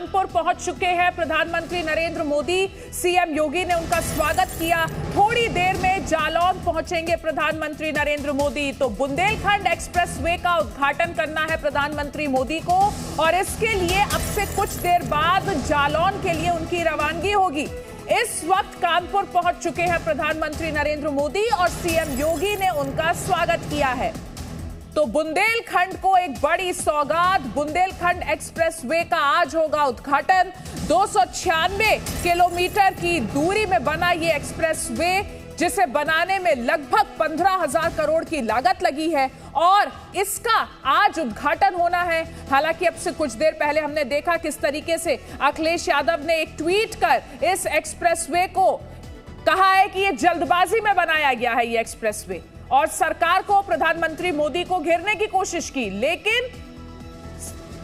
कानपुर पहुंच चुके हैं प्रधानमंत्री नरेंद्र मोदी। सीएम योगी ने उनका स्वागत किया। थोड़ी देर में जालौन पहुंचेंगे प्रधानमंत्री नरेंद्र मोदी। तो बुंदेलखंड एक्सप्रेसवे का उद्घाटन करना है प्रधानमंत्री मोदी को और इसके लिए अब से कुछ देर बाद जालौन के लिए उनकी रवानगी होगी। इस वक्त कानपुर पहुंच चुके हैं प्रधानमंत्री नरेंद्र मोदी और सीएम योगी ने उनका स्वागत किया है। तो बुंदेलखंड को एक बड़ी सौगात, बुंदेलखंड एक्सप्रेसवे का आज होगा उद्घाटन। 296 किलोमीटर की दूरी में बना ये एक्सप्रेसवे, जिसे बनाने में लगभग 15,000 करोड़ की लागत लगी है और इसका आज उद्घाटन होना है। हालांकि अब से कुछ देर पहले हमने देखा किस तरीके से अखिलेश यादव ने एक ट्वीट कर इस एक्सप्रेसवे को कहा है कि ये जल्दबाजी में बनाया गया है ये एक्सप्रेसवे, और सरकार को, प्रधानमंत्री मोदी को घेरने की कोशिश की। लेकिन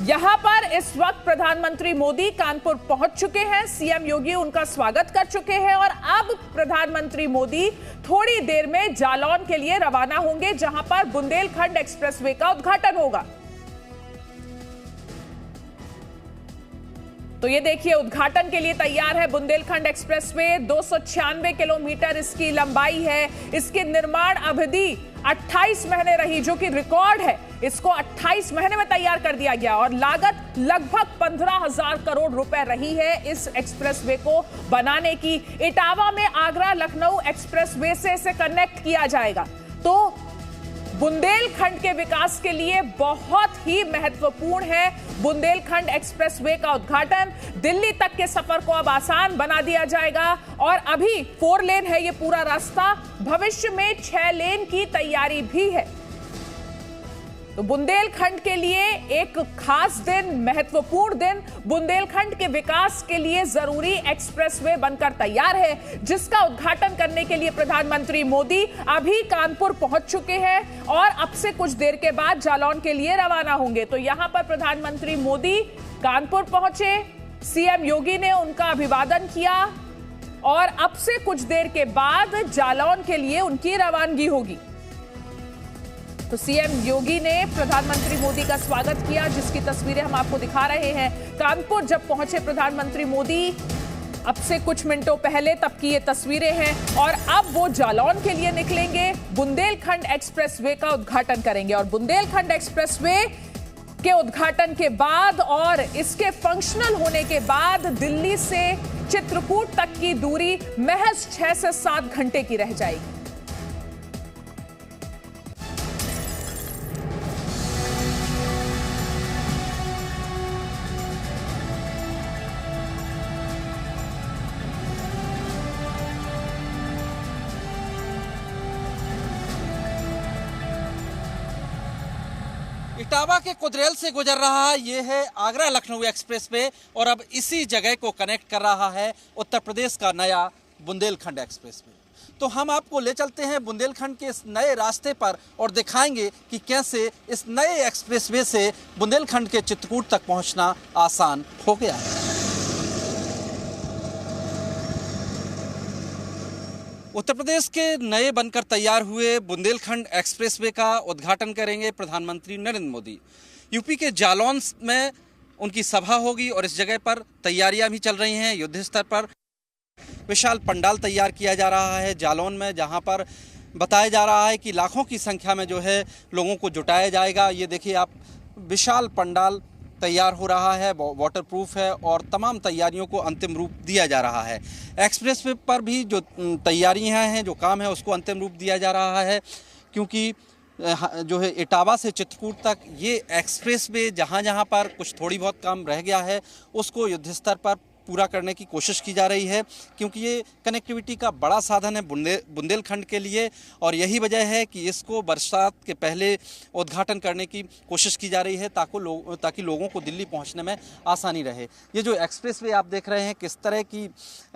यहां पर इस वक्त प्रधानमंत्री मोदी कानपुर पहुंच चुके हैं, सीएम योगी उनका स्वागत कर चुके हैं और अब प्रधानमंत्री मोदी थोड़ी देर में जालौन के लिए रवाना होंगे, जहां पर बुंदेलखंड एक्सप्रेसवे का उद्घाटन होगा। तो ये देखिए, उद्घाटन के लिए तैयार है बुंदेलखंड एक्सप्रेसवे। 296 किलोमीटर इसकी लंबाई है। इसकी निर्माण अवधि 28 महीने रही, जो कि रिकॉर्ड है। इसको 28 महीने में तैयार कर दिया गया और लागत लगभग 15,000 करोड़ रुपए रही है इस एक्सप्रेसवे को बनाने की। इटावा में आगरा लखनऊ एक्सप्रेसवे से इसे कनेक्ट किया जाएगा। तो बुंदेलखंड के विकास के लिए बहुत ही महत्वपूर्ण है बुंदेलखंड एक्सप्रेसवे का उद्घाटन। दिल्ली तक के सफर को अब आसान बना दिया जाएगा और अभी 4 लेन है ये पूरा रास्ता, भविष्य में 6 लेन की तैयारी भी है। तो बुंदेलखंड के लिए एक खास दिन, महत्वपूर्ण दिन, बुंदेलखंड के विकास के लिए जरूरी एक्सप्रेसवे बनकर तैयार है, जिसका उद्घाटन करने के लिए प्रधानमंत्री मोदी अभी कानपुर पहुंच चुके हैं और अब से कुछ देर के बाद जालौन के लिए रवाना होंगे। तो यहां पर प्रधानमंत्री मोदी कानपुर पहुंचे, सीएम योगी ने उनका अभिवादन किया और अब से कुछ देर के बाद जालौन के लिए उनकी रवानगी होगी। तो सीएम योगी ने प्रधानमंत्री मोदी का स्वागत किया, जिसकी तस्वीरें हम आपको दिखा रहे हैं। कानपुर जब पहुंचे प्रधानमंत्री मोदी अब से कुछ मिनटों पहले, तब की ये तस्वीरें हैं और अब वो जालौन के लिए निकलेंगे, बुंदेलखंड एक्सप्रेसवे का उद्घाटन करेंगे। और बुंदेलखंड एक्सप्रेसवे के उद्घाटन के बाद और इसके फंक्शनल होने के बाद दिल्ली से चित्रकूट तक की दूरी महज 6 से 7 घंटे की रह जाएगी। इटावा के कुदरेल से गुजर रहा है ये है आगरा लखनऊ एक्सप्रेसवे और अब इसी जगह को कनेक्ट कर रहा है उत्तर प्रदेश का नया बुंदेलखंड एक्सप्रेसवे। तो हम आपको ले चलते हैं बुंदेलखंड के इस नए रास्ते पर और दिखाएंगे कि कैसे इस नए एक्सप्रेसवे से बुंदेलखंड के चित्रकूट तक पहुंचना आसान हो गया है। उत्तर प्रदेश के नए बनकर तैयार हुए बुंदेलखंड एक्सप्रेसवे का उद्घाटन करेंगे प्रधानमंत्री नरेंद्र मोदी। यूपी के जालौन में उनकी सभा होगी और इस जगह पर तैयारियां भी चल रही हैं। युद्ध स्तर पर विशाल पंडाल तैयार किया जा रहा है जालौन में, जहां पर बताया जा रहा है कि लाखों की संख्या में जो है लोगों को जुटाया जाएगा। ये देखिए आप, विशाल पंडाल तैयार हो रहा है, वाटरप्रूफ है और तमाम तैयारियों को अंतिम रूप दिया जा रहा है। एक्सप्रेसवे पर भी जो तैयारियां हैं, जो काम है, उसको अंतिम रूप दिया जा रहा है, क्योंकि जो है इटावा से चित्रकूट तक ये एक्सप्रेसवे जहां जहां पर कुछ थोड़ी बहुत काम रह गया है उसको युद्ध स्तर पर पूरा करने की कोशिश की जा रही है, क्योंकि ये कनेक्टिविटी का बड़ा साधन है बुंदेलखंड के लिए और यही वजह है कि इसको बरसात के पहले उद्घाटन करने की कोशिश की जा रही है ताकि लोगों को दिल्ली पहुंचने में आसानी रहे। ये जो एक्सप्रेसवे आप देख रहे हैं किस तरह की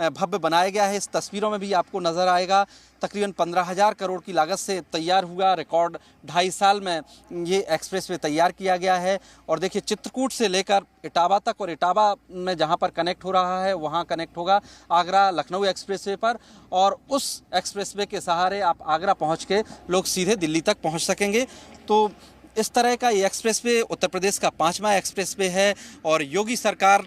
भव्य बनाया गया है, इस तस्वीरों में भी आपको नज़र आएगा। तकरीबन 15,000 करोड़ की लागत से तैयार हुआ, रिकॉर्ड 2.5 साल में ये एक्सप्रेसवे तैयार किया गया है। और देखिए, चित्रकूट से लेकर इटावा तक और इटावा में जहां पर कनेक्ट हो रहा है वहां कनेक्ट होगा आगरा लखनऊ एक्सप्रेसवे पर, और उस एक्सप्रेसवे के सहारे आप आगरा पहुंच के लोग सीधे दिल्ली तक पहुंच सकेंगे। तो इस तरह का ये एक्सप्रेसवे उत्तर प्रदेश का 5वां एक्सप्रेसवे है और योगी सरकार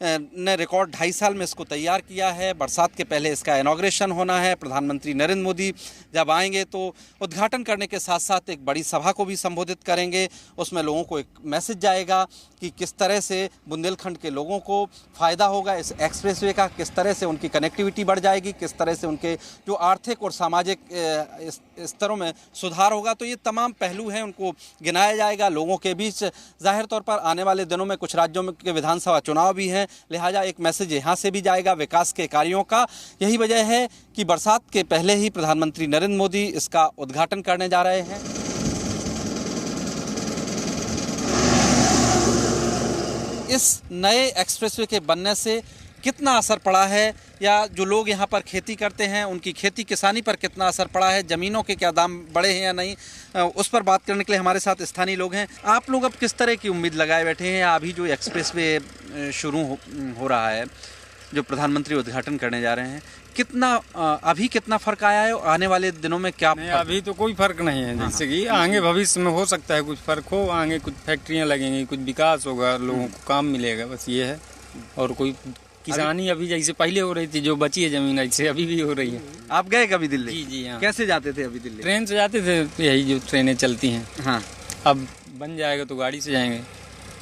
ने रिकॉर्ड 2.5 साल में इसको तैयार किया है। बरसात के पहले इसका इनॉग्रेशन होना है। प्रधानमंत्री नरेंद्र मोदी जब आएंगे तो उद्घाटन करने के साथ साथ एक बड़ी सभा को भी संबोधित करेंगे। उसमें लोगों को एक मैसेज जाएगा कि किस तरह से बुंदेलखंड के लोगों को फ़ायदा होगा इस एक्सप्रेसवे का, किस तरह से उनकी कनेक्टिविटी बढ़ जाएगी, किस तरह से उनके जो आर्थिक और सामाजिक स्तरों में सुधार होगा। तो ये तमाम पहलू हैं, उनको गिनाया जाएगा लोगों के बीच। जाहिर तौर पर आने वाले दिनों में कुछ राज्यों में के विधानसभा चुनाव भी हैं, लिहाजा एक मैसेज यहाँ से भी जाएगा विकास के कार्यों का। यही वजह है कि बरसात के पहले ही प्रधानमंत्री नरेंद्र मोदी इसका उद्घाटन करने जा रहे हैं। इस नए एक्सप्रेसवे के बनने से कितना असर पड़ा है, या जो लोग यहाँ पर खेती करते हैं उनकी खेती किसानी पर कितना असर पड़ा है, ज़मीनों के क्या दाम बढ़े हैं या नहीं, उस पर बात करने के लिए हमारे साथ स्थानीय लोग हैं। आप लोग अब किस तरह की उम्मीद लगाए बैठे हैं? अभी जो एक्सप्रेसवे शुरू हो रहा है, जो प्रधानमंत्री उद्घाटन करने जा रहे हैं, अभी कितना फ़र्क आया है? आने वाले दिनों में क्या? नहीं, अभी तो कोई फ़र्क नहीं है। जैसे कि आगे भविष्य में हो सकता है कुछ फ़र्क हो, आगे कुछ फैक्ट्रियाँ लगेंगी, कुछ विकास होगा, लोगों को काम मिलेगा, बस ये है। और कोई किसानी अभी जैसे पहले हो रही थी, जो बची है जमीन ऐसे अभी भी हो रही है। आप गए कभी दिल्ली? जी जी हाँ। कैसे जाते थे अभी दिल्ली? ट्रेन से जाते थे, यही जो ट्रेनें चलती हैं। हाँ, अब बन जाएगा तो गाड़ी से जाएंगे।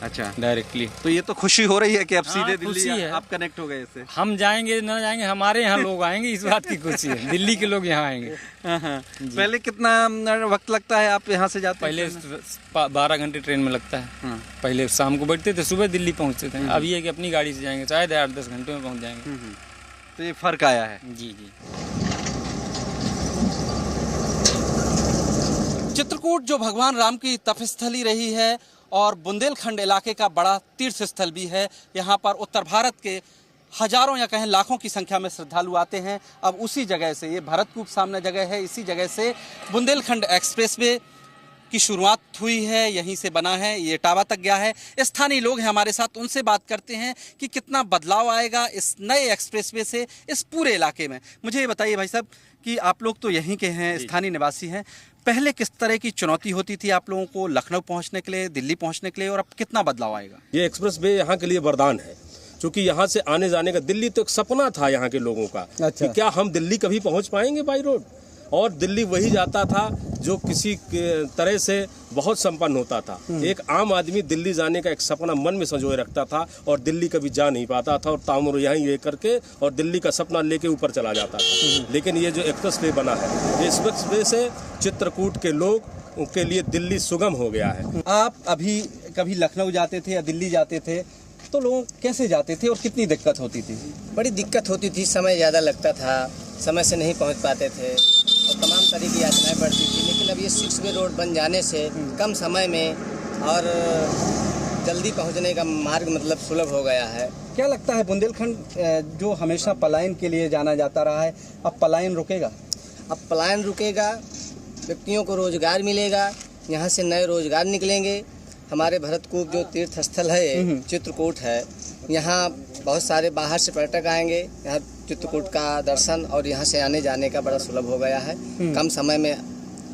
अच्छा, डायरेक्टली। तो ये तो खुशी हो रही है कि अब सीधे दिल्ली है। आप कनेक्ट हो गए इससे। हम जाएंगे ना जाएंगे, हमारे यहाँ लोग आएंगे, इस बात की खुशी है। दिल्ली के लोग यहाँ आएंगे। पहले कितना वक्त लगता है आप यहाँ से जाते? पहले 12 घंटे ट्रेन में लगता है। पहले शाम को बैठते थे, सुबह दिल्ली पहुँचते थे। अब ये है कि अपनी गाड़ी से जाएंगे, शायद 8-10 घंटे में पहुँच जाएंगे। तो ये फर्क आया है। जी जी। चित्रकूट जो भगवान राम की तपस्थली रही है और बुंदेलखंड इलाके का बड़ा तीर्थ स्थल भी है। यहाँ पर उत्तर भारत के हजारों या कहें लाखों की संख्या में श्रद्धालु आते हैं। अब उसी जगह से, ये भरतकूप सामने जगह है, इसी जगह से बुंदेलखंड एक्सप्रेसवे की शुरुआत हुई है, यहीं से बना है, ये इटावा तक गया है। स्थानीय लोग हैं हमारे साथ, उनसे बात करते हैं कि कितना बदलाव आएगा इस नए एक्सप्रेसवे से इस पूरे इलाके में। मुझे ये बताइए भाई साहब कि आप लोग तो यहीं के हैं, स्थानीय निवासी हैं, पहले किस तरह की चुनौती होती थी आप लोगों को लखनऊ पहुंचने के लिए, दिल्ली पहुंचने के लिए, और अब कितना बदलाव आएगा? ये एक्सप्रेसवे यहाँ के लिए वरदान है, क्योंकि यहाँ से आने जाने का, दिल्ली तो एक सपना था यहाँ के लोगों का। अच्छा। कि क्या हम दिल्ली कभी पहुँच पाएंगे बाई रोड? और दिल्ली वही जाता था जो किसी तरह से बहुत संपन्न होता था। एक आम आदमी दिल्ली जाने का एक सपना मन में संजोए रखता था और दिल्ली कभी जा नहीं पाता था, और तामुर यहीं ये करके और दिल्ली का सपना लेके ऊपर चला जाता था। लेकिन ये जो एक्सप्रेसवे बना है, ये एक्सप्रेसवे से चित्रकूट के लोग के लिए दिल्ली सुगम हो गया है। आप अभी कभी लखनऊ जाते थे या दिल्ली जाते थे तो लोग कैसे जाते थे और कितनी दिक्कत होती थी? बड़ी दिक्कत होती थी, समय ज़्यादा लगता था, समय से नहीं पहुंच पाते थे और तमाम तरह की यातनाएं बढ़ती थी। लेकिन अब ये 6 वे रोड बन जाने से कम समय में और जल्दी पहुंचने का मार्ग मतलब सुलभ हो गया है। क्या लगता है बुंदेलखंड जो हमेशा पलायन के लिए जाना जाता रहा है, अब पलायन रुकेगा? अब पलायन रुकेगा, व्यक्तियों को रोजगार मिलेगा, यहाँ से नए रोजगार निकलेंगे। हमारे भरतकूप जो तीर्थ स्थल है, चित्रकूट है, यहाँ बहुत सारे बाहर से पर्यटक आएंगे। यहाँ चित्रकूट का दर्शन और यहाँ से आने जाने का बड़ा सुलभ हो गया है कम समय में।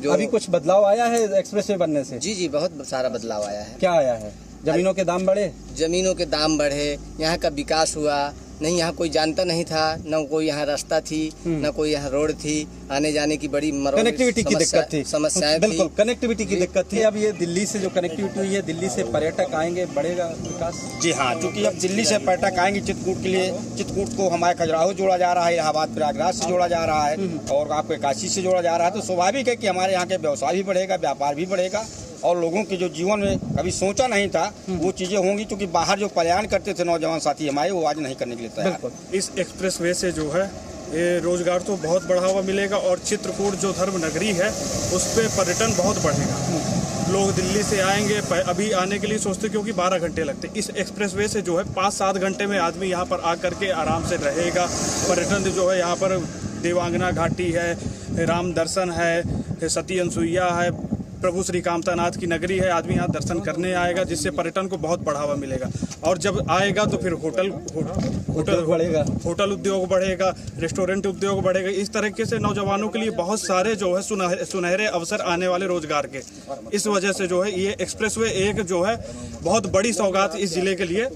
जो अभी कुछ बदलाव आया है एक्सप्रेसवे बनने से? जी जी, बहुत सारा बदलाव आया है। क्या आया है? जमीनों के दाम बढ़े? जमीनों के दाम बढ़े, यहाँ का विकास हुआ। नहीं, यहाँ कोई जानता नहीं था, न कोई यहाँ रास्ता थी, न कोई यहाँ रोड थी, आने जाने की बड़ी कनेक्टिविटी की दिक्कत थी, समस्याएं बिल्कुल कनेक्टिविटी की दिक्कत थी। अब ये दिल्ली से जो कनेक्टिविटी हुई है, दिल्ली से पर्यटक आएंगे, बढ़ेगा विकास। जी हाँ, क्योंकि अब दिल्ली से पर्यटक आएंगे चित्रकूट के लिए। चित्रकूट को हमारे खजुराहो जोड़ा जा रहा है, इलाहाबाद प्रयागराज से जोड़ा जा रहा है और आपके काशी से जोड़ा जा रहा है। तो स्वाभाविक है कि हमारे यहाँ के व्यवसाय भी बढ़ेगा, व्यापार भी बढ़ेगा और लोगों की जो जीवन में कभी सोचा नहीं था वो चीजें होंगी। क्योंकि बाहर जो पलायन करते थे नौजवान साथी हमारे, वो आज नहीं करने के लिए तैयार। इस एक्सप्रेसवे से जो है ये रोजगार तो बहुत बढ़ावा मिलेगा और चित्रकूट जो धर्म नगरी है उस पर पर्यटन बहुत बढ़ेगा। लोग दिल्ली से आएंगे, अभी आने के लिए सोचते क्योंकि 12 घंटे लगते। इस एक्सप्रेसवे से जो है 5-7 घंटे में आदमी यहाँ पर आकर के आराम से रहेगा। पर्यटन जो है यहाँ पर देवांगना घाटी है, राम दर्शन है, सती अनसुईया है, प्रभु श्री कामतानाथ की नगरी है, आदमी यहाँ दर्शन करने आएगा, जिससे पर्यटन को बहुत बढ़ावा मिलेगा। और जब आएगा तो फिर होटल बढ़ेगा, होटल उद्योग बढ़ेगा, रेस्टोरेंट उद्योग बढ़ेगा। इस तरीके से नौजवानों के लिए बहुत सारे जो है सुनहरे अवसर आने वाले रोजगार के। इस वजह से जो है ये एक्सप्रेसवे एक जो है बहुत बड़ी सौगात इस जिले के लिए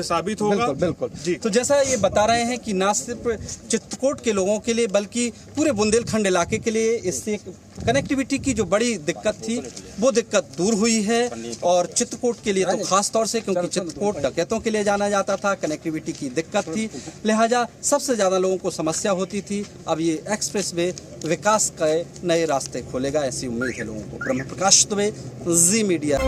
साबित होगा। बिल्कुल जी। तो जैसा ये बता रहे हैं कि ना सिर्फ चित्रकूट के लोगों के लिए बल्कि पूरे बुंदेलखंड इलाके के लिए इससे कनेक्टिविटी की जो बड़ी दिक्कत थी वो दिक्कत दूर हुई है। और चित्रकूट के लिए तो खास तौर से, क्योंकि चित्रकूट डकैतों के लिए जाना जाता था, कनेक्टिविटी की दिक्कत थी, लिहाजा सबसे ज़्यादा लोगों को समस्या होती थी। अब ये एक्सप्रेसवे विकास के नए रास्ते खोलेगा, ऐसी उम्मीद है लोगों को। ब्रह्म प्रकाश दुबे, जी मीडिया।